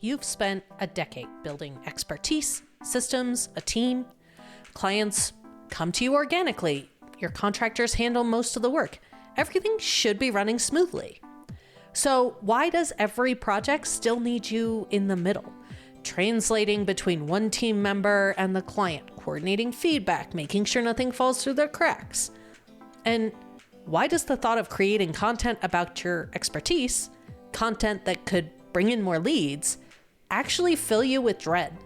You've spent a decade building expertise, systems, a team. Clients come to you organically. Your contractors handle most of the work. Everything should be running smoothly. So why does every project still need you in the middle? Translating between one team member and the client, coordinating feedback, making sure nothing falls through the cracks. And why does the thought of creating content about your expertise, content that could bring in more leads, actually fill you with dread?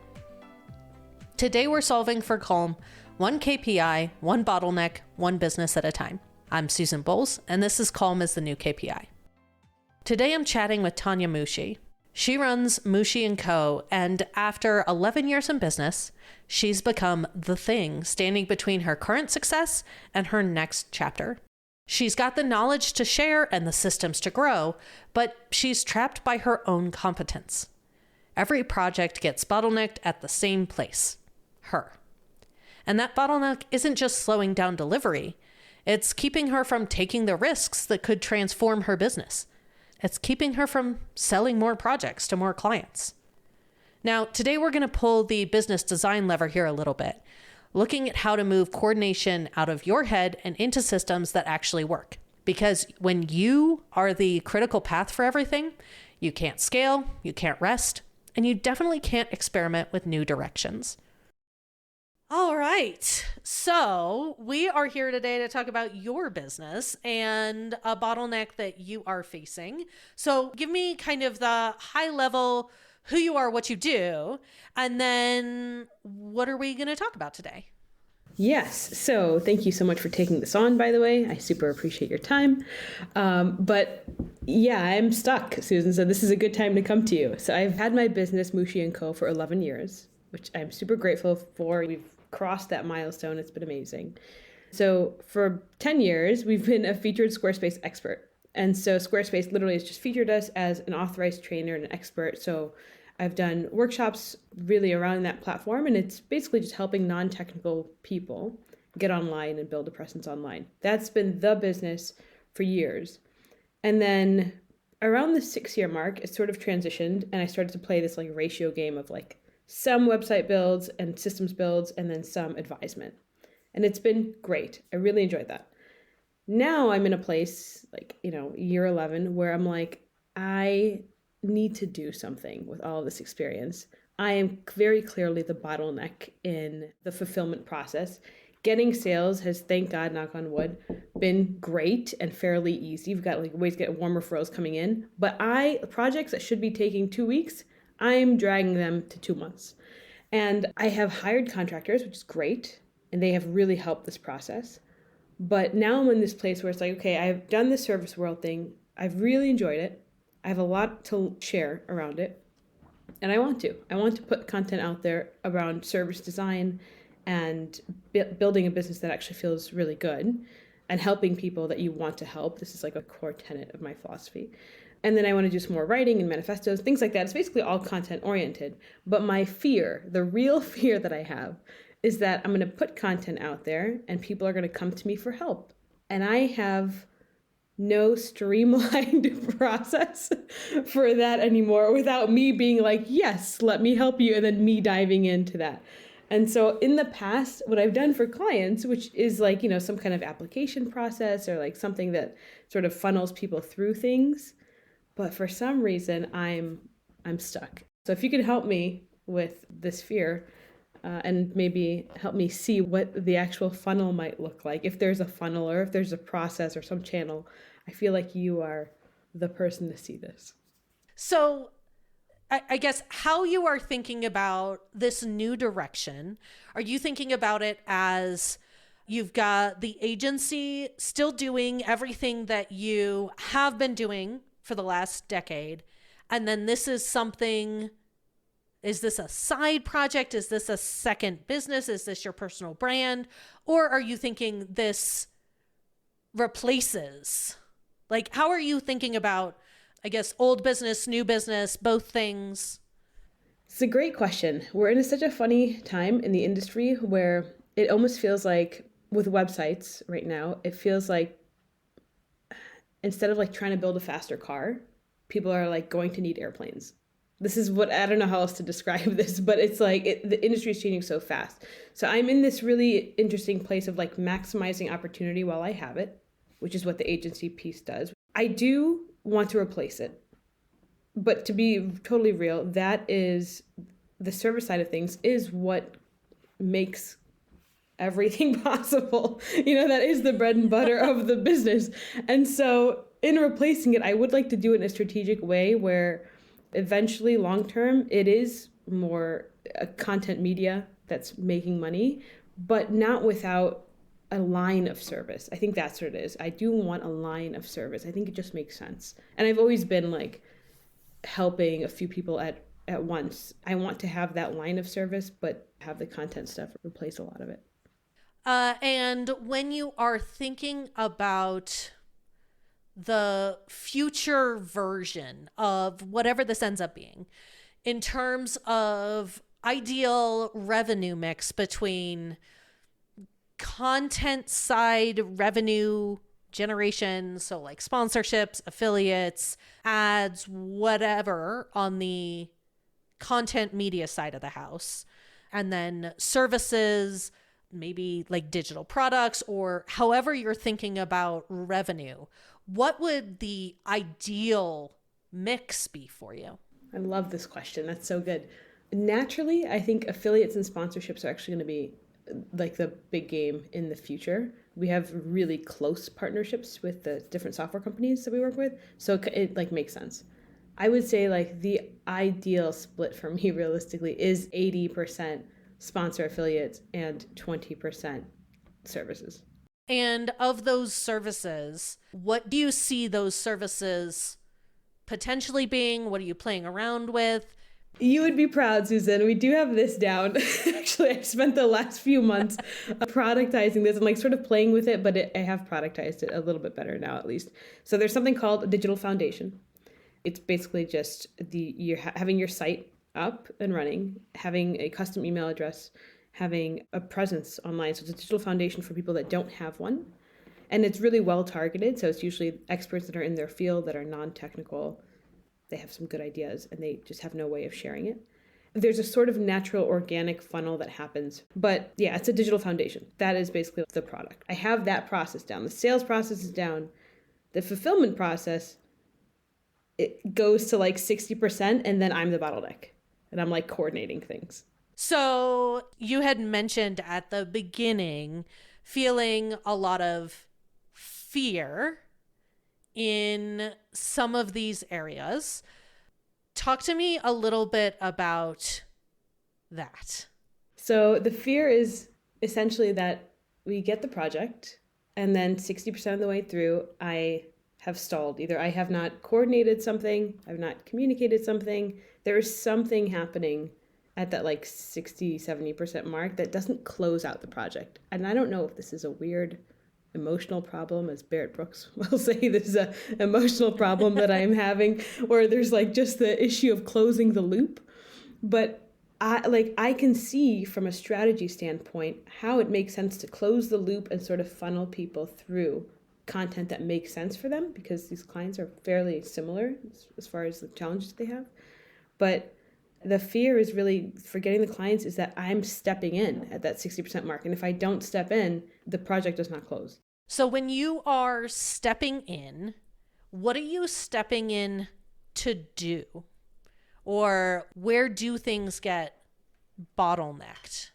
Today we're solving for Calm, one KPI, one bottleneck, one business at a time. I'm Susan Bowles, and this is Calm as the New KPI. Today I'm chatting with Tanya Moushi. She runs Moushi & Co., and after 11 years in business, she's become the thing standing between her current success and her next chapter. She's got the knowledge to share and the systems to grow, but she's trapped by her own competence. Every project gets bottlenecked at the same place, her. And that bottleneck isn't just slowing down delivery, it's keeping her from taking the risks that could transform her business. It's keeping her from selling more projects to more clients. Now, today we're going to pull the business design lever here a little bit, looking at how to move coordination out of your head and into systems that actually work. Because when you are the critical path for everything, you can't scale, you can't rest, and you definitely can't experiment with new directions. All right, so we are here today to talk about your business and a bottleneck that you are facing. So give me kind of the high level, who you are, what you do, and then what are we going to talk about today? Yes. So thank you so much for taking this on, by the way. I super appreciate your time. But yeah, I'm stuck, Susan. So this is a good time to come to you. So I've had my business, Moushi & Co., for 11 years, which I'm super grateful for. We've crossed that milestone. It's been amazing. So for 10 years, we've been a featured Squarespace expert. And so Squarespace literally has just featured us as an authorized trainer and an expert. So I've done workshops really around that platform, and it's basically just helping non-technical people get online and build a presence online. That's been the business for years. And then around the 6-year mark, it sort of transitioned, and I started to play this like ratio game of like some website builds and systems builds and then some advisement. And it's been great. I really enjoyed that. Now I'm in a place like, year 11 where I'm like, I need to do something with all of this experience. I am very clearly the bottleneck in the fulfillment process. Getting sales has, thank God, knock on wood, been great and fairly easy. You've got like ways to get warm referrals coming in. But projects that should be taking 2 weeks, I'm dragging them to 2 months. And I have hired contractors, which is great. And they have really helped this process. But now I'm in this place where it's like, okay, I've done the service world thing. I've really enjoyed it. I have a lot to share around it. And I want to put content out there around service design and building a business that actually feels really good and helping people that you want to help. This is like a core tenet of my philosophy. And then I want to do some more writing and manifestos, things like that. It's basically all content oriented. But my fear, the real fear that I have, is that I'm going to put content out there and people are going to come to me for help. And I have no streamlined process for that anymore without me being like, yes, let me help you, and then me diving into that. And so in the past, what I've done for clients, which is like, some kind of application process or like something that sort of funnels people through things. But for some reason, I'm stuck. So if you could help me with this fear and maybe help me see what the actual funnel might look like, if there's a funnel or if there's a process or some channel, I feel like you are the person to see this. So I guess how you are thinking about this new direction, are you thinking about it as you've got the agency still doing everything that you have been doing for the last decade, and then this is something, is this a side project? Is this a second business? Is this your personal brand? Or are you thinking this replaces? Like, how are you thinking about, I guess, old business, new business, both things? It's a great question. We're in such a funny time in the industry where it almost feels like with websites right now, it feels like instead of like trying to build a faster car, people are like going to need airplanes. This is what, I don't know how else to describe this, but it's like the industry is changing so fast. So I'm in this really interesting place of like maximizing opportunity while I have it, which is what the agency piece does. I do want to replace it. But to be totally real, that is the service side of things is what makes everything possible. That is the bread and butter of the business. And so in replacing it, I would like to do it in a strategic way where eventually long term, it is more a content media that's making money, but not without a line of service. I think that's what it is. I do want a line of service. I think it just makes sense. And I've always been like helping a few people at once. I want to have that line of service, but have the content stuff replace a lot of it. And when you are thinking about the future version of whatever this ends up being, in terms of ideal revenue mix between content side revenue generation, so like sponsorships, affiliates, ads, whatever on the content media side of the house, and then services, maybe like digital products, or however you're thinking about revenue, what would the ideal mix be for you? I love this question. That's so good. Naturally, I think affiliates and sponsorships are actually going to be like the big game in the future. We have really close partnerships with the different software companies that we work with. So it like makes sense. I would say like the ideal split for me realistically is 80% sponsor affiliates and 20% services. And of those services, what do you see those services potentially being? What are you playing around with? You would be proud, Susan. We do have this down. Actually, I've spent the last few months productizing this and like sort of playing with it, but I have productized it a little bit better now, at least. So there's something called a digital foundation. It's basically just you're having your site up and running, having a custom email address, having a presence online. So it's a digital foundation for people that don't have one. And it's really well targeted. So it's usually experts that are in their field that are non-technical. They have some good ideas and they just have no way of sharing it. There's a sort of natural organic funnel that happens. But yeah, it's a digital foundation. That is basically the product. I have that process down. The sales process is down. The fulfillment process, it goes to like 60%, and then I'm the bottleneck. And I'm like coordinating things. So you had mentioned at the beginning feeling a lot of fear in some of these areas. Talk to me a little bit about that. So the fear is essentially that we get the project and then 60% of the way through, I have stalled. Either I have not coordinated something, I've not communicated something. There is something happening at that like 60, 70% mark that doesn't close out the project. And I don't know if this is a weird emotional problem, as Barrett Brooks will say, this is an emotional problem that I am having, or there's like just the issue of closing the loop. But I can see from a strategy standpoint how it makes sense to close the loop and sort of funnel people through content that makes sense for them, because these clients are fairly similar as far as the challenges they have. But the fear is really for getting the clients is that I'm stepping in at that 60% mark. And if I don't step in, the project does not close. So when you are stepping in, what are you stepping in to do? Or where do things get bottlenecked?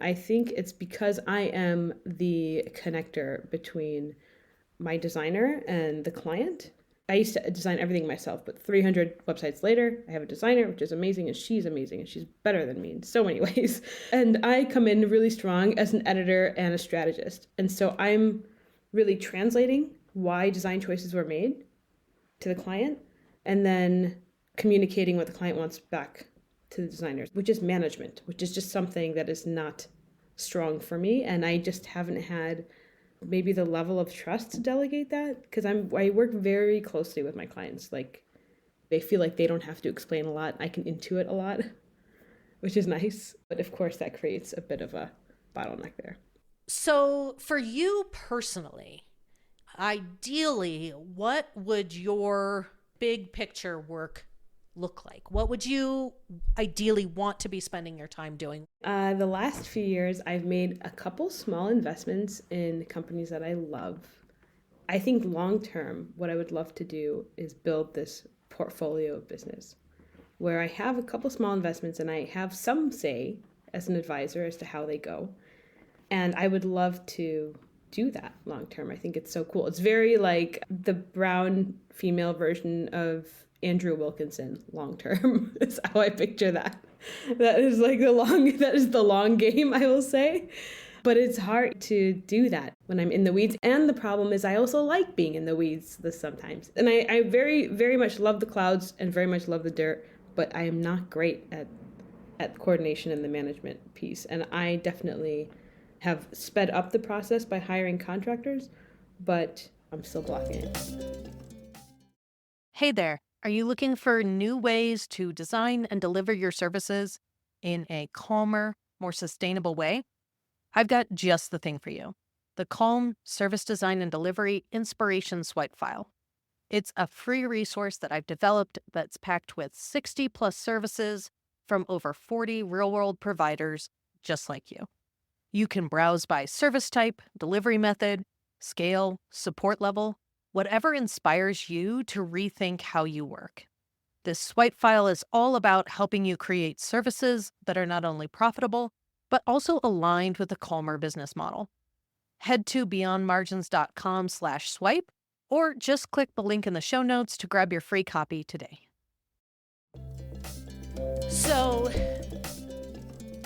I think it's because I am the connector between my designer and the client. I used to design everything myself, but 300 websites later, I have a designer, which is amazing, and she's better than me in so many ways. And I come in really strong as an editor and a strategist. And so I'm really translating why design choices were made to the client, and then communicating what the client wants back to the designers, which is management, which is just something that is not strong for me. And I just haven't had maybe the level of trust to delegate that, because I work very closely with my clients. Like, they feel like they don't have to explain a lot. I can intuit a lot, which is nice. But of course, that creates a bit of a bottleneck there. So for you personally, ideally, what would your big picture work look like? What would you ideally want to be spending your time doing? The last few years, I've made a couple small investments in companies that I love. I think long term, what I would love to do is build this portfolio of business where I have a couple small investments and I have some say as an advisor as to how they go. And I would love to do that long term. I think it's so cool. It's very like the brown female version of Andrew Wilkinson long term is how I picture that. That is the long game, I will say. But it's hard to do that when I'm in the weeds. And the problem is I also like being in the weeds sometimes. And I very, very much love the clouds and very much love the dirt, but I am not great at coordination and the management piece. And I definitely have sped up the process by hiring contractors, but I'm still blocking it. Hey there. Are you looking for new ways to design and deliver your services in a calmer, more sustainable way? I've got just the thing for you. The Calm Service Design and Delivery Inspiration Swipe File. It's a free resource that I've developed that's packed with 60 plus services from over 40 real-world providers just like you. You can browse by service type, delivery method, scale, support level, whatever inspires you to rethink how you work. This swipe file is all about helping you create services that are not only profitable, but also aligned with a calmer business model. Head to beyondmargins.com/swipe or just click the link in the show notes to grab your free copy today. So,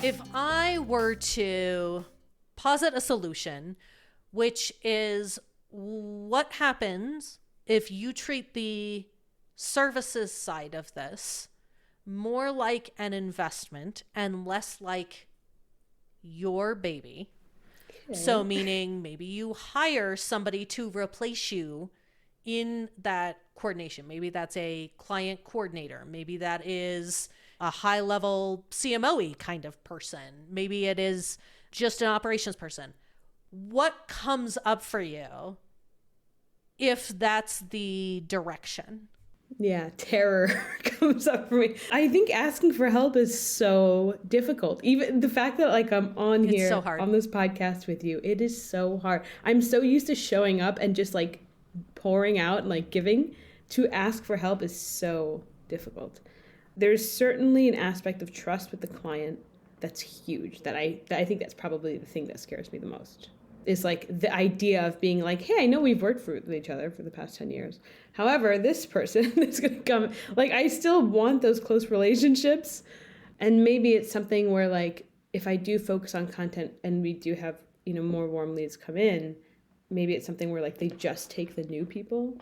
if I were to posit a solution, which is what happens if you treat the services side of this more like an investment and less like your baby. Okay. So meaning maybe you hire somebody to replace you in that coordination. Maybe that's a client coordinator. Maybe that is a high level CMO-y kind of person. Maybe it is just an operations person. What comes up for you if that's the direction? Yeah, terror comes up for me. I think asking for help is so difficult. Even the fact that like I'm on here on this podcast with you, it is so hard. I'm so used to showing up and just like pouring out and like giving. To ask for help is so difficult. There's certainly an aspect of trust with the client that's huge. That I think that's probably the thing that scares me the most. Is like the idea of being like, hey, I know we've worked with each other for the past 10 years. However, this person is going to come, like, I still want those close relationships. And maybe it's something where like, if I do focus on content and we do have, more warm leads come in, maybe it's something where like they just take the new people.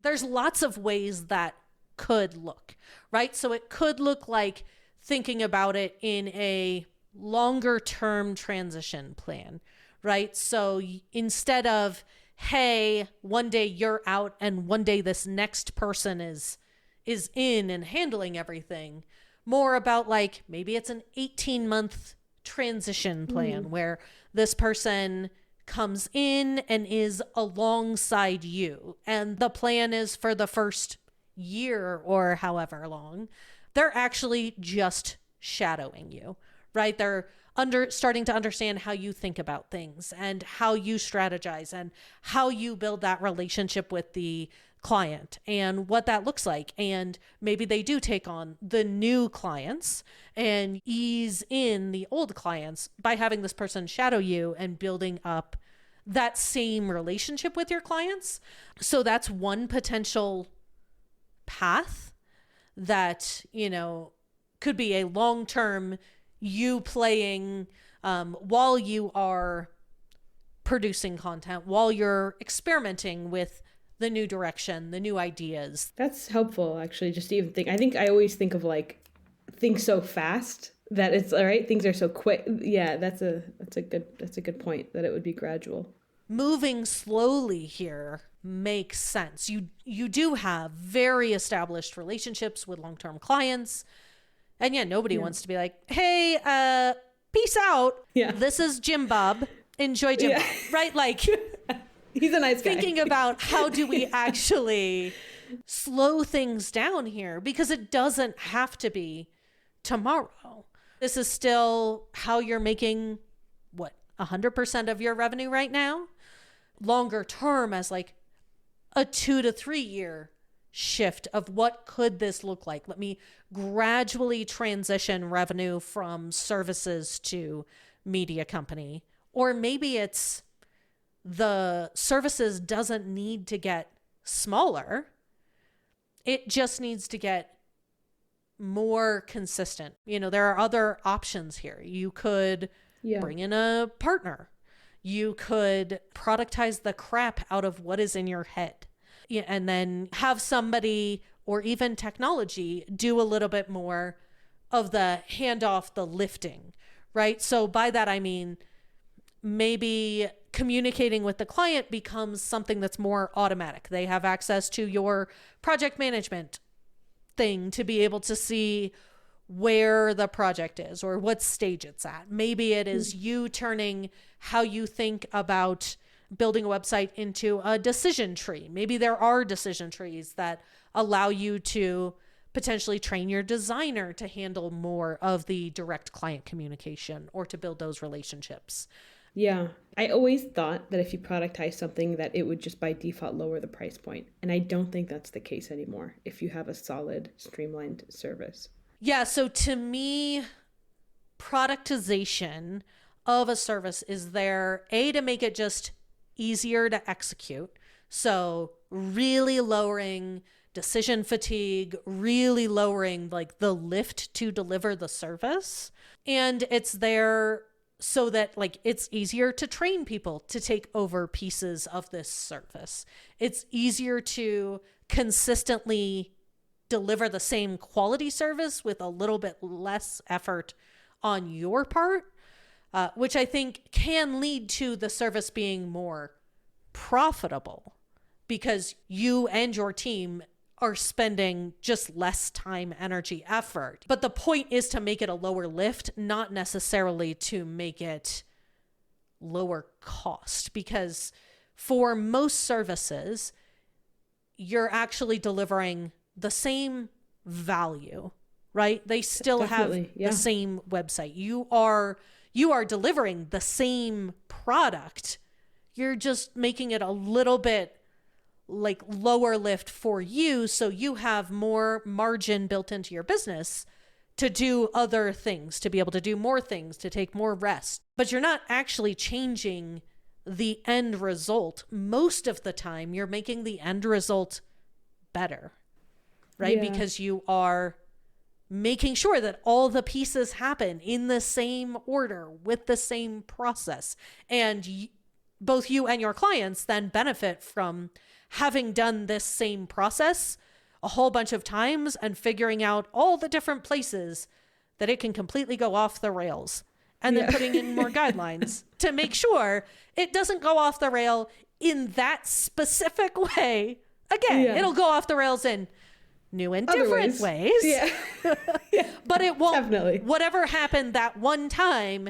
There's lots of ways that could look, right? So it could look like thinking about it in a longer term transition plan. Right? So instead of, hey, one day you're out and one day this next person is in and handling everything, more about like, maybe it's an 18-month transition plan where this person comes in and is alongside you. And the plan is for the first year or however long, they're actually just shadowing you, right? They're starting to understand how you think about things and how you strategize and how you build that relationship with the client and what that looks like. And maybe they do take on the new clients and ease in the old clients by having this person shadow you and building up that same relationship with your clients. So that's one potential path that, could be a long-term you playing while you are producing content, while you're experimenting with the new direction, the new ideas. That's helpful, actually, just to even think. I think I always think of like things so fast that it's all right. Things are so quick. Yeah, that's a good point, that it would be gradual. Moving slowly here makes sense. You do have very established relationships with long-term clients. And nobody wants to be like, hey, peace out. Yeah. This is Jim Bob. Enjoy Jim Bob. Right? Like, he's a nice guy. Thinking about how do we actually slow things down here, because it doesn't have to be tomorrow. This is still how you're making, 100% of your revenue right now. Longer term, as like a 2 to 3 year shift of what could this look like? Let me gradually transition revenue from services to media company. Or maybe it's the services doesn't need to get smaller. It just needs to get more consistent. There are other options here. You could bring in a partner. You could productize the crap out of what is in your head, and then have somebody or even technology do a little bit more of the handoff, the lifting, right? So by that, I mean, maybe communicating with the client becomes something that's more automatic. They have access to your project management thing to be able to see where the project is or what stage it's at. Maybe it is you turning how you think about building a website into a decision tree. Maybe there are decision trees that allow you to potentially train your designer to handle more of the direct client communication or to build those relationships. Yeah. I always thought that if you productize something that it would just by default lower the price point. And I don't think that's the case anymore if you have a solid, streamlined service. Yeah. So to me, productization of a service is there, to make it just easier to execute. So really lowering decision fatigue, really lowering like the lift to deliver the service. And it's there so that like it's easier to train people to take over pieces of this service. It's easier to consistently deliver the same quality service with a little bit less effort on your part, which I think can lead to the service being more profitable because you and your team are spending just less time, energy, effort. But the point is to make it a lower lift, not necessarily to make it lower cost, because for most services, you're actually delivering the same value, right? They still Definitely, have the same website. You are delivering the same product. You're just making it a little bit like lower lift for you, so you have more margin built into your business to do other things, to be able to do more things, to take more rest. But you're not actually changing the end result. Most of the time, you're making the end result better, right? Yeah. Because you are making sure that all the pieces happen in the same order with the same process. And both you and your clients then benefit from having done this same process a whole bunch of times and figuring out all the different places that it can completely go off the rails, and then putting in more guidelines to make sure it doesn't go off the rail in that specific way. Again, it'll go off the rails in new and different ways. Yeah. But it won't, Definitely. whatever happened that one time,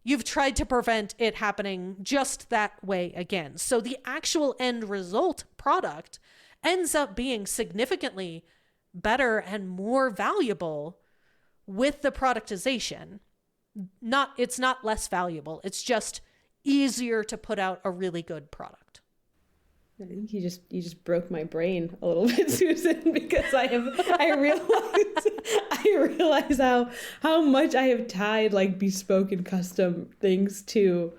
you've tried to prevent it happening just that way again. So the actual end result product ends up being significantly better and more valuable with the productization. It's not less valuable. It's just easier to put out a really good product. I think you just broke my brain a little bit, Susan, because I realize how much I have tied like bespoke and custom things to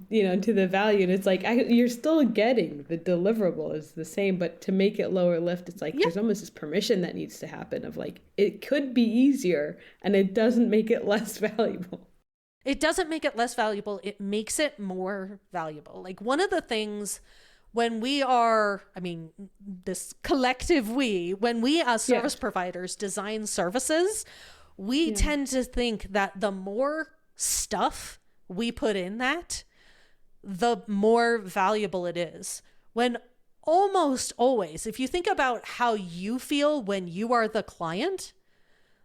the value, and it's like you're still getting the deliverable is the same, but to make it lower lift, it's like there's almost this permission that needs to happen of like it could be easier, and it doesn't make it less valuable. It doesn't make it less valuable. It makes it more valuable. Like one of the things when we are, this collective when we as service providers design services, we tend to think that the more stuff we put in that, the more valuable it is. When almost always, if you think about how you feel when you are the client,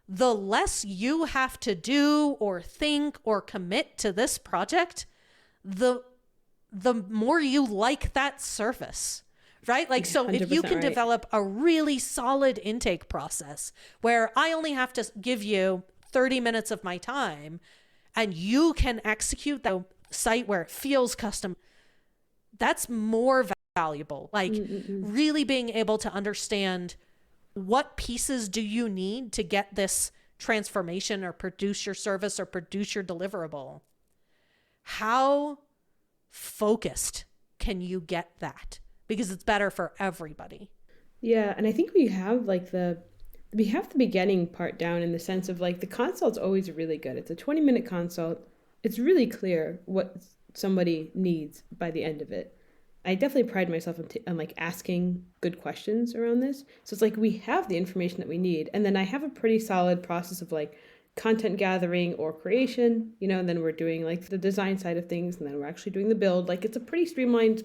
the less you have to do or think or commit to this project, the more you like that service, right? Like, so if you can right. develop a really solid intake process where I only have to give you 30 minutes of my time and you can execute the site where it feels custom, that's more valuable. Like really being able to understand what pieces do you need to get this transformation or produce your service or produce your deliverable. How focused can you get that? Because it's better for everybody. Yeah, and I think we have the beginning part down in the sense of like the consult's always really good. It's a 20-minute consult. It's really clear what somebody needs by the end of it. I definitely pride myself on like asking good questions around this. So it's like we have the information that we need, and then I have a pretty solid process of like content gathering or creation, and then we're doing like the design side of things, and then we're actually doing the build. Like it's a pretty streamlined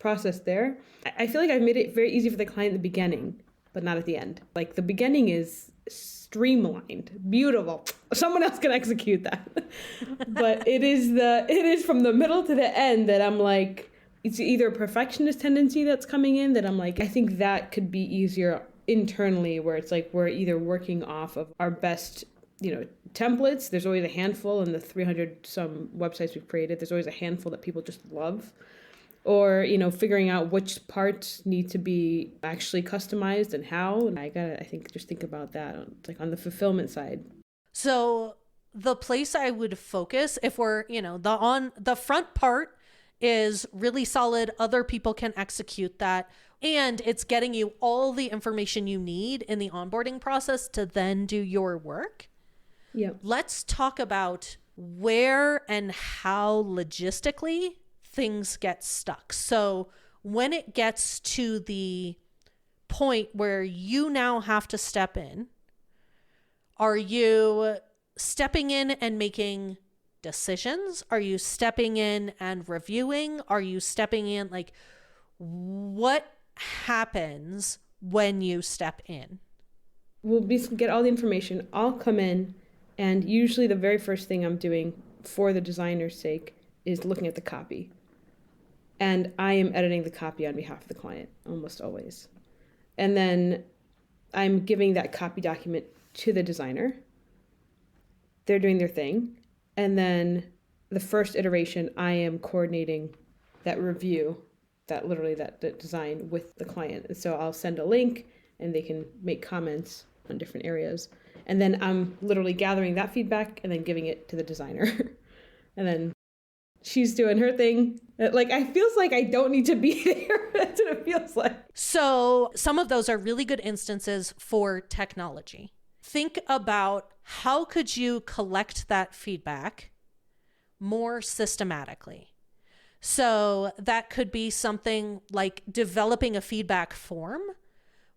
process there. I feel like I've made it very easy for the client in the beginning, but not at the end. Like the beginning is streamlined, beautiful. Someone else can execute that. But it is from the middle to the end that I'm like, it's either a perfectionist tendency that's coming in that I'm like, I think that could be easier internally, where it's like we're either working off of our best, templates. There's always a handful in the 300 some websites we've created. There's always a handful that people just love. Or, figuring out which parts need to be actually customized and how. And I think just think about that on the fulfillment side. So the place I would focus, if we're, the front part is really solid. Other people can execute that. And it's getting you all the information you need in the onboarding process to then do your work. Yeah. Let's talk about where and how logistically things get stuck. So when it gets to the point where you now have to step in, are you stepping in and making decisions? Are you stepping in and reviewing? Are you stepping in? Like, what happens when you step in? We'll basically get all the information. I'll come in, and usually the very first thing I'm doing for the designer's sake is looking at the copy. And I am editing the copy on behalf of the client, almost always. And then I'm giving that copy document to the designer. They're doing their thing. And then the first iteration, I am coordinating that review, that design with the client. And so I'll send a link and they can make comments on different areas. And then I'm literally gathering that feedback and then giving it to the designer. And then she's doing her thing. Like, I feels like I don't need to be there. That's what it feels like. So some of those are really good instances for technology. Think about how could you collect that feedback more systematically. So that could be something like developing a feedback form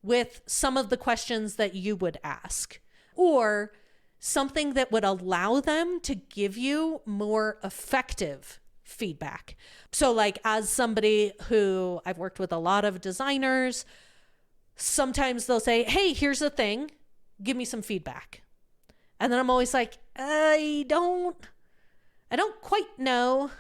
with some of the questions that you would ask, or something that would allow them to give you more effective feedback. So like, as somebody who I've worked with a lot of designers, sometimes they'll say, hey, here's the thing, give me some feedback. And then I'm always like, I don't quite know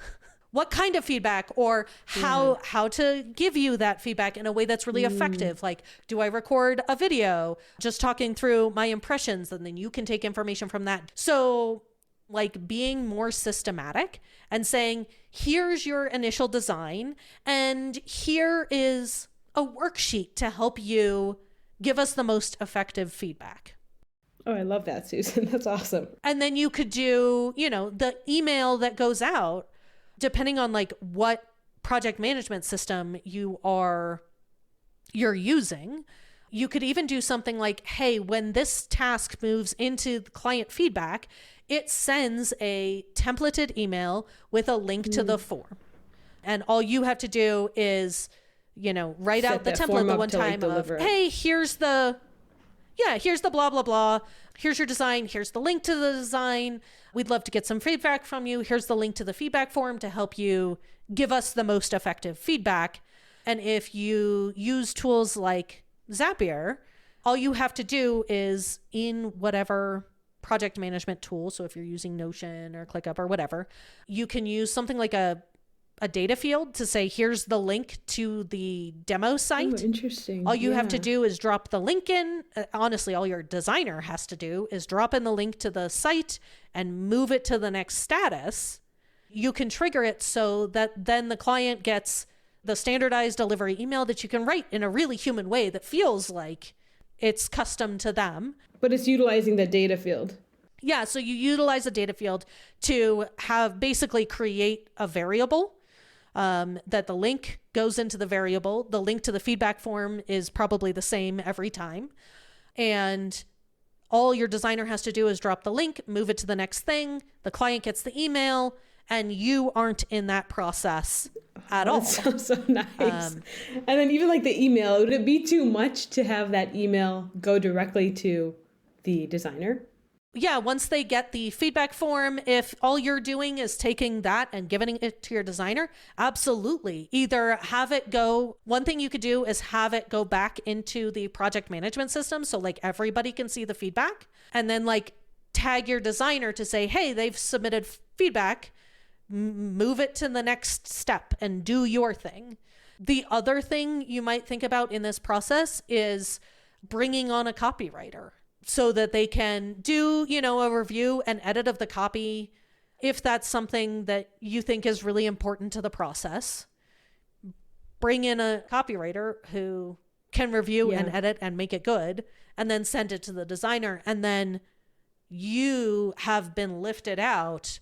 what kind of feedback or how to give you that feedback in a way that's really effective. Like, do I record a video just talking through my impressions, and then you can take information from that? So like being more systematic and saying, here's your initial design, and here is a worksheet to help you give us the most effective feedback. Oh, I love that, Susan. That's awesome. And then you could do, the email that goes out, depending on like what project management system you're using. You could even do something like, hey, when this task moves into the client feedback, it sends a templated email with a link to the form. And all you have to do is, write out the template the one time of, hey, here's the blah, blah, blah. Here's your design. Here's the link to the design. We'd love to get some feedback from you. Here's the link to the feedback form to help you give us the most effective feedback. And if you use tools like Zapier, all you have to do is, in whatever project management tool, so if you're using Notion or ClickUp or whatever, you can use something like a a data field to say, here's the link to the demo site. Oh, interesting. All you have to do is drop the link in. Honestly, all your designer has to do is drop in the link to the site and move it to the next status. You can trigger it so that then the client gets the standardized delivery email that you can write in a really human way that feels like it's custom to them. But it's utilizing the data field. Yeah, so you utilize a data field to have basically create a variable that the link goes into the variable. The link to the feedback form is probably the same every time. And all your designer has to do is drop the link, move it to the next thing. The client gets the email, and you aren't in that process at all. That sounds so nice. And then even like the email, would it be too much to have that email go directly to the designer? Yeah, once they get the feedback form, if all you're doing is taking that and giving it to your designer, absolutely. Either have it go, one thing you could do is have it go back into the project management system so like everybody can see the feedback, and then like tag your designer to say, hey, they've submitted feedback, move it to the next step and do your thing. The other thing you might think about in this process is bringing on a copywriter, so that they can do, a review and edit of the copy. If that's something that you think is really important to the process, bring in a copywriter who can review and edit and make it good, and then send it to the designer. And then you have been lifted out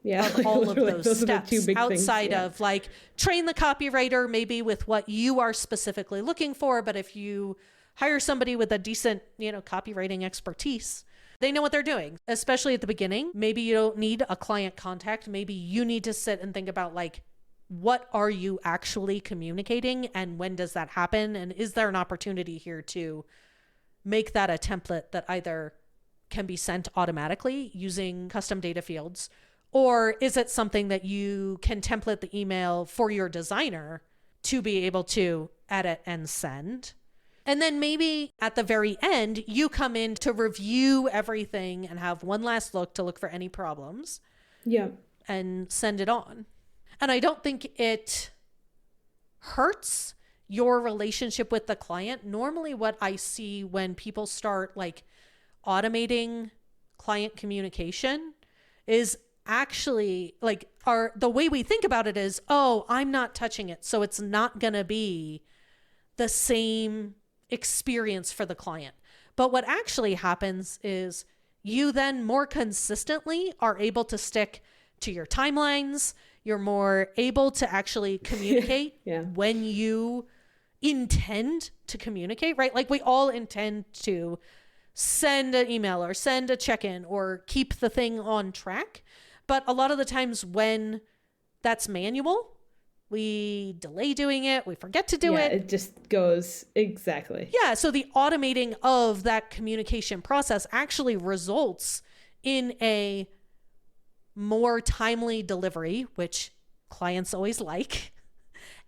of all of those steps outside of like train the copywriter maybe with what you are specifically looking for. But if you hire somebody with a decent, copywriting expertise, they know what they're doing, especially at the beginning. Maybe you don't need a client contact. Maybe you need to sit and think about like, what are you actually communicating and when does that happen? And is there an opportunity here to make that a template that either can be sent automatically using custom data fields, or is it something that you can template the email for your designer to be able to edit and send? And then maybe at the very end, you come in to review everything and have one last look to look for any problems. Yeah. And send it on. And I don't think it hurts your relationship with the client. Normally what I see when people start like automating client communication is actually like the way we think about it is, oh, I'm not touching it, so it's not going to be the same experience for the client. But what actually happens is you then more consistently are able to stick to your timelines. You're more able to actually communicate when you intend to communicate, right? Like we all intend to send an email or send a check-in or keep the thing on track. But a lot of the times when that's manual, we delay doing it, we forget to do it. It just goes, exactly. Yeah, so the automating of that communication process actually results in a more timely delivery, which clients always like,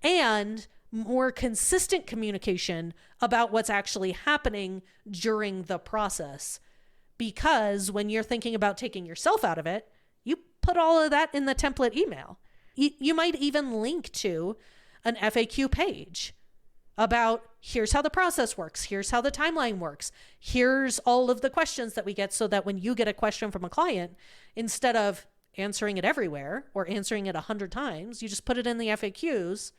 and more consistent communication about what's actually happening during the process. Because when you're thinking about taking yourself out of it, you put all of that in the template email. You might even link to an FAQ page about here's how the process works, here's how the timeline works, here's all of the questions that we get, so that when you get a question from a client, instead of answering it everywhere or answering it 100 times, you just put it in the FAQs.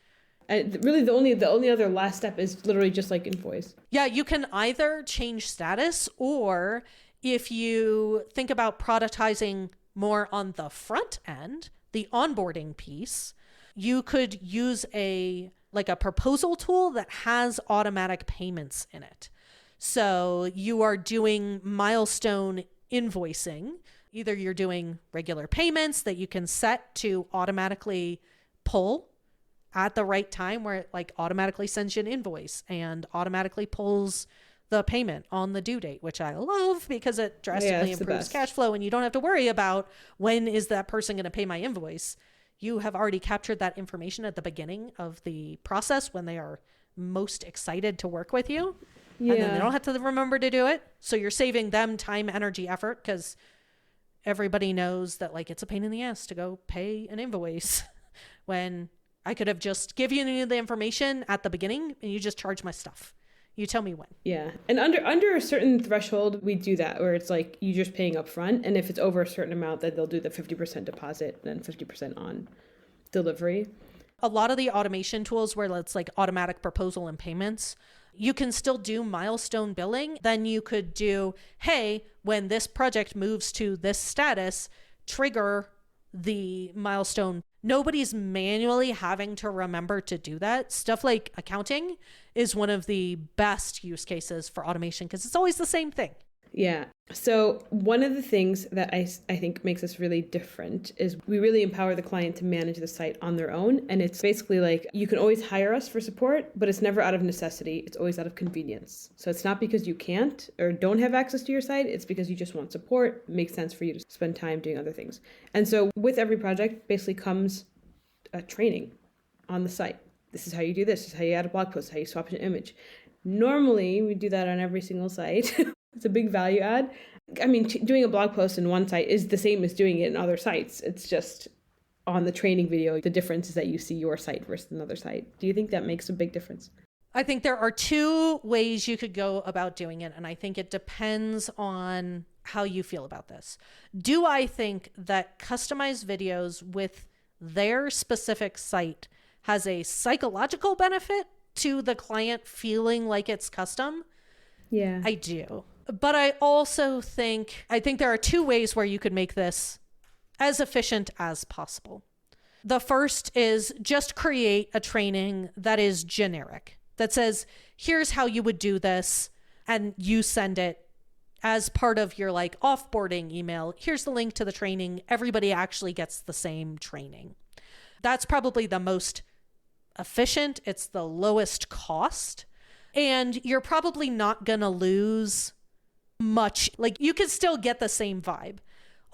Really, the only other last step is literally just like invoice. Yeah, you can either change status, or if you think about productizing more on the front end, the onboarding piece, you could use a proposal tool that has automatic payments in it. So you are doing milestone invoicing. Either you're doing regular payments that you can set to automatically pull at the right time, where it like automatically sends you an invoice and automatically pulls the payment on the due date, which I love because it drastically improves cash flow, and you don't have to worry about when is that person going to pay my invoice. You have already captured that information at the beginning of the process when they are most excited to work with you. Yeah. And then they don't have to remember to do it. So you're saving them time, energy, effort, because everybody knows that like it's a pain in the ass to go pay an invoice when I could have just given you the information at the beginning and you just charge my stuff. You tell me when. Yeah. And under a certain threshold, we do that where it's like you're just paying up front. And if it's over a certain amount, then they'll do the 50% deposit, then 50% on delivery. A lot of the automation tools where it's like automatic proposal and payments, you can still do milestone billing. Then you could do, hey, when this project moves to this status, trigger the milestone. Nobody's manually having to remember to do that. Stuff like accounting is one of the best use cases for automation because it's always the same thing. Yeah. So one of the things that I think makes us really different is we really empower the client to manage the site on their own. And it's basically like you can always hire us for support, but it's never out of necessity. It's always out of convenience. So it's not because you can't or don't have access to your site. It's because you just want support. It makes sense for you to spend time doing other things. And so with every project basically comes a training on the site. This is how you do this. This is how you add a blog post, how you swap an image. Normally, we do that on every single site. It's a big value add. I mean, doing a blog post in one site is the same as doing it in other sites. It's just on the training video, the difference is that you see your site versus another site. Do you think that makes a big difference? I think there are two ways you could go about doing it, and I think it depends on how you feel about this. Do I think that customized videos with their specific site has a psychological benefit to the client feeling like it's custom? Yeah. I do. But I also think there are two ways where you could make this as efficient as possible. The first is just create a training that is generic, that says, here's how you would do this, and you send it as part of your like offboarding email. Here's the link to the training. Everybody actually gets the same training. That's probably the most efficient. It's the lowest cost. And you're probably not going to lose much. Like you could still get the same vibe.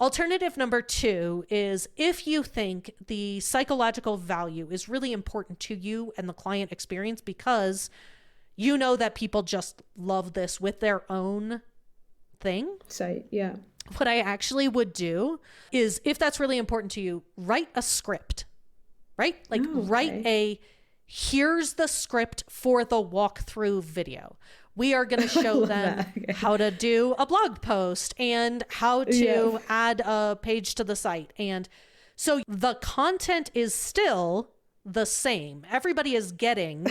Alternative number two is if you think the psychological value is really important to you and the client experience because you know that people just love this with their own thing. Site, yeah. What I actually would do is if that's really important to you, write a script, right? Like write here's the script for the walkthrough video. We are going to show them how to do a blog post and how to add a page to the site. And so the content is still the same. Everybody is getting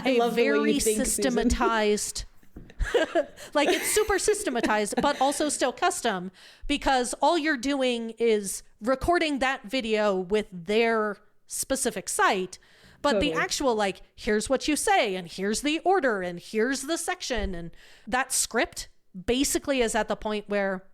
a very systematized, like it's super systematized, but also still custom because all you're doing is recording that video with their specific site. But the actual, like, here's what you say, and here's the order, and here's the section. And that script basically is at the point where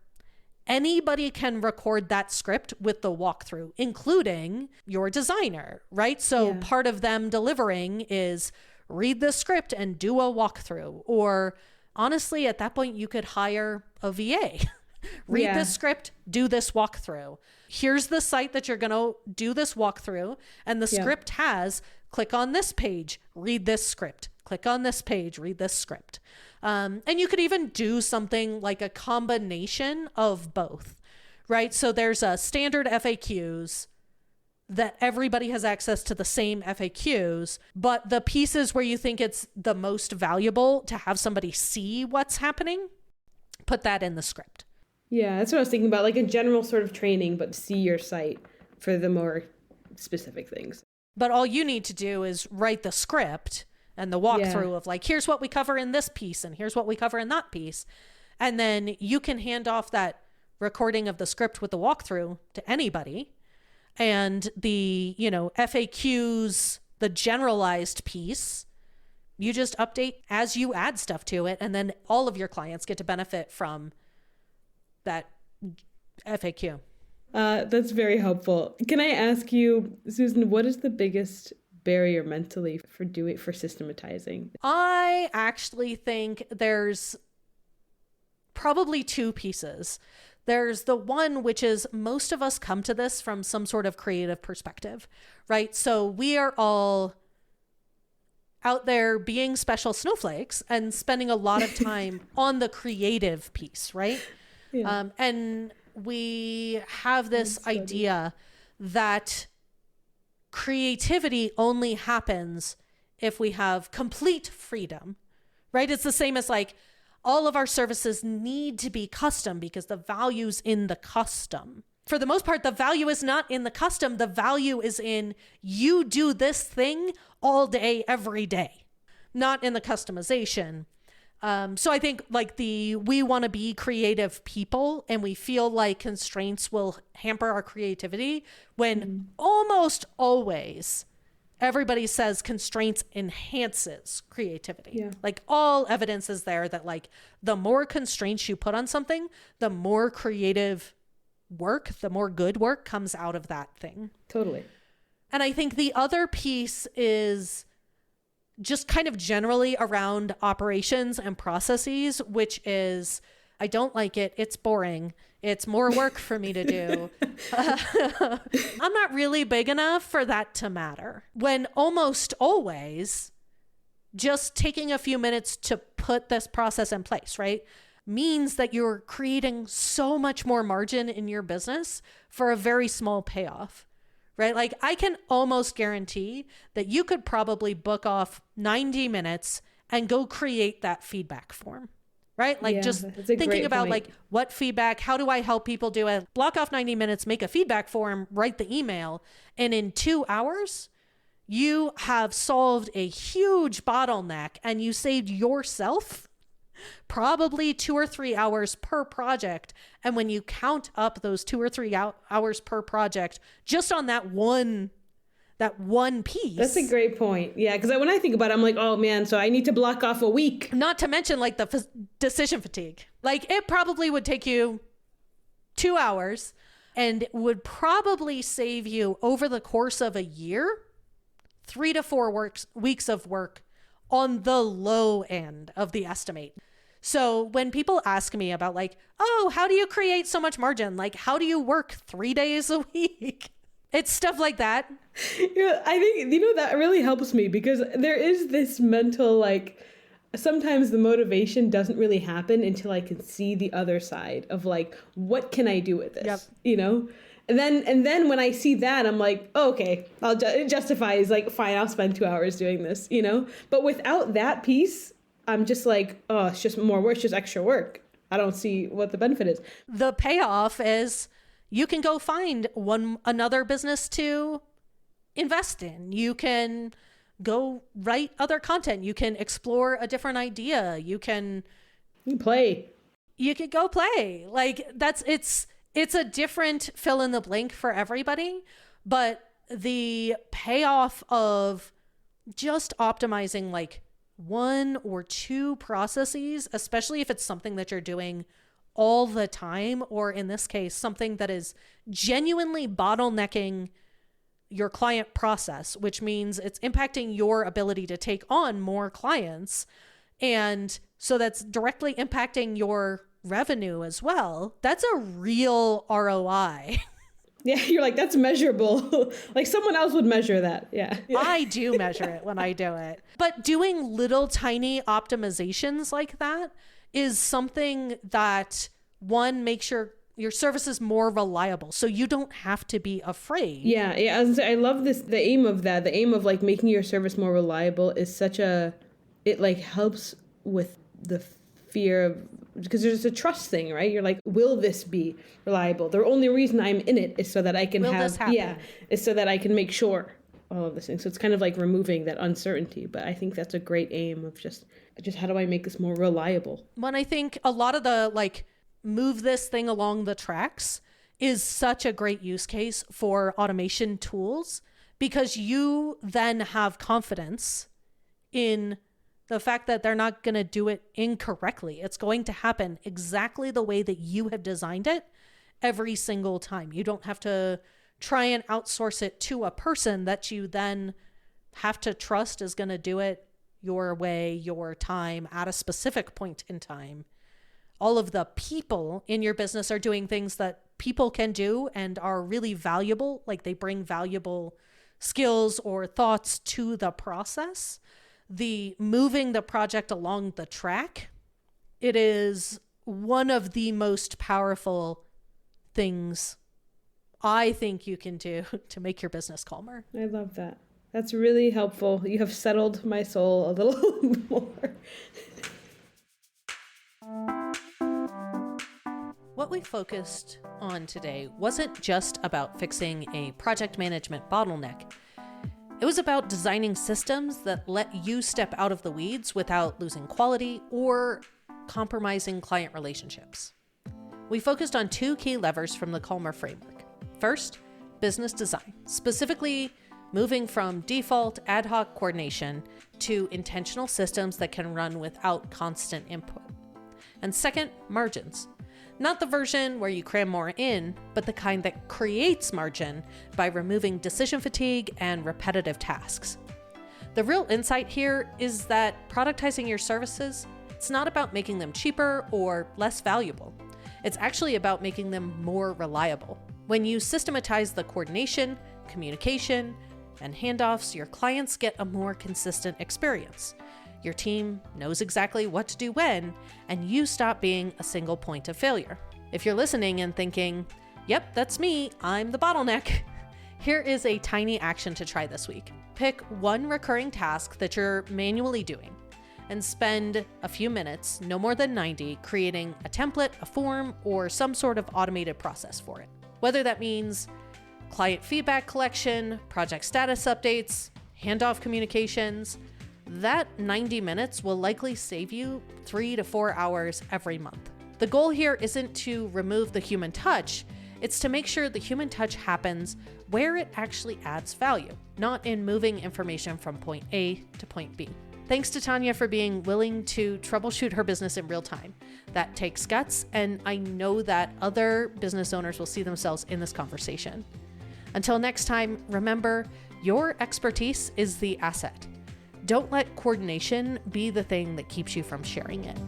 anybody can record that script with the walkthrough, including your designer, right? So part of them delivering is read the script and do a walkthrough. Or honestly, at that point, you could hire a VA. Read this script, do this walkthrough. Here's the site that you're going to do this walkthrough. And the script has click on this page, read this script, click on this page, read this script. And you could even do something like a combination of both, right? So there's a standard FAQs that everybody has access to the same FAQs, but the pieces where you think it's the most valuable to have somebody see what's happening, put that in the script. Yeah, that's what I was thinking about, like a general sort of training, but see your site for the more specific things. But all you need to do is write the script and the walkthrough of like, here's what we cover in this piece and here's what we cover in that piece. And then you can hand off that recording of the script with the walkthrough to anybody. And the, FAQs, the generalized piece, you just update as you add stuff to it. And then all of your clients get to benefit from that FAQ. That's very helpful. Can I ask you, Susan, what is the biggest barrier mentally for systematizing? I actually think there's probably two pieces. There's the one, which is most of us come to this from some sort of creative perspective, right? So we are all out there being special snowflakes and spending a lot of time on the creative piece, right? Yeah. And we have this idea that creativity only happens if we have complete freedom, right? It's the same as like all of our services need to be custom because the value's in the custom. For the most part, the value is not in the custom. The value is in you do this thing all day, every day, not in the customization. So I think like we want to be creative people and we feel like constraints will hamper our creativity when almost always everybody says constraints enhances creativity. Yeah. Like all evidence is there that like the more constraints you put on something, the more creative work, the more good work comes out of that thing. Totally. And I think the other piece is just kind of generally around operations and processes, which is, I don't like it. It's boring. It's more work for me to do. I'm not really big enough for that to matter. When almost always just taking a few minutes to put this process in place, right, means that you're creating so much more margin in your business for a very small payoff. Right? Like I can almost guarantee that you could probably book off 90 minutes and go create that feedback form, right? Like just thinking about like what feedback, how do I help people do it? Block off 90 minutes, make a feedback form, write the email. And in 2 hours, you have solved a huge bottleneck and you saved yourself probably 2 or 3 hours per project. And when you count up those 2 or 3 hours per project, just on that one piece. That's a great point. Yeah. Cause when I think about it, I'm like, oh man, so I need to block off a week. Not to mention like the decision fatigue. Like it probably would take you 2 hours and would probably save you over the course of a year, 3 to 4 weeks of work on the low end of the estimate. So when people ask me about like, oh, how do you create so much margin? Like, how do you work 3 days a week? It's stuff like that. Yeah, I think, that really helps me because there is this mental, like, sometimes the motivation doesn't really happen until I can see the other side of like, what can I do with this? Yep. And then when I see that, I'm like, oh, okay, it justifies like, fine, I'll spend 2 hours doing this, But without that piece, I'm just like, oh, it's just more work, it's just extra work. I don't see what the benefit is. The payoff is you can go find another business to invest in. You can go write other content. You can explore a different idea. You can play. You can go play. Like it's a different fill in the blank for everybody, but the payoff of just optimizing like 1 or 2 processes, especially if it's something that you're doing all the time, or in this case, something that is genuinely bottlenecking your client process, which means it's impacting your ability to take on more clients. And so that's directly impacting your revenue as well. That's a real ROI. Yeah, you're like, that's measurable. Like someone else would measure that. Yeah. I do measure it when I do it. But doing little tiny optimizations like that is something that, one, makes your service is more reliable. So you don't have to be afraid. Yeah. I love this. The aim of that, the aim of like making your service more reliable is it like helps with the fear of, because there's a trust thing, right? You're like, will this be reliable? The only reason I'm in it is so that I can is so that I can make sure all of this thing. So it's kind of like removing that uncertainty. But I think that's a great aim of just how do I make this more reliable? When I think a lot of the like move this thing along the tracks is such a great use case for automation tools, because you then have confidence in the fact that they're not going to do it incorrectly. It's going to happen exactly the way that you have designed it every single time. You don't have to try and outsource it to a person that you then have to trust is going to do it your way, your time, at a specific point in time. All of the people in your business are doing things that people can do and are really valuable. Like they bring valuable skills or thoughts to the process. The moving the project along the track, it is one of the most powerful things I think you can do to make your business calmer. I love that. That's really helpful. You have settled my soul a little more. What we focused on today wasn't just about fixing a project management bottleneck. It was about designing systems that let you step out of the weeds without losing quality or compromising client relationships. We focused on 2 key levers from the Calmer framework. First, business design, specifically moving from default ad hoc coordination to intentional systems that can run without constant input. And second, margins. Not the version where you cram more in, but the kind that creates margin by removing decision fatigue and repetitive tasks. The real insight here is that productizing your services, it's not about making them cheaper or less valuable. It's actually about making them more reliable. When you systematize the coordination, communication, and handoffs, your clients get a more consistent experience. Your team knows exactly what to do when, and you stop being a single point of failure. If you're listening and thinking, yep, that's me, I'm the bottleneck, here is a tiny action to try this week. Pick one recurring task that you're manually doing and spend a few minutes, no more than 90, creating a template, a form, or some sort of automated process for it. Whether that means client feedback collection, project status updates, handoff communications, that 90 minutes will likely save you 3 to 4 hours every month. The goal here isn't to remove the human touch, it's to make sure the human touch happens where it actually adds value, not in moving information from point A to point B. Thanks to Tanya for being willing to troubleshoot her business in real time. That takes guts, and I know that other business owners will see themselves in this conversation. Until next time, remember, your expertise is the asset. Don't let coordination be the thing that keeps you from sharing it.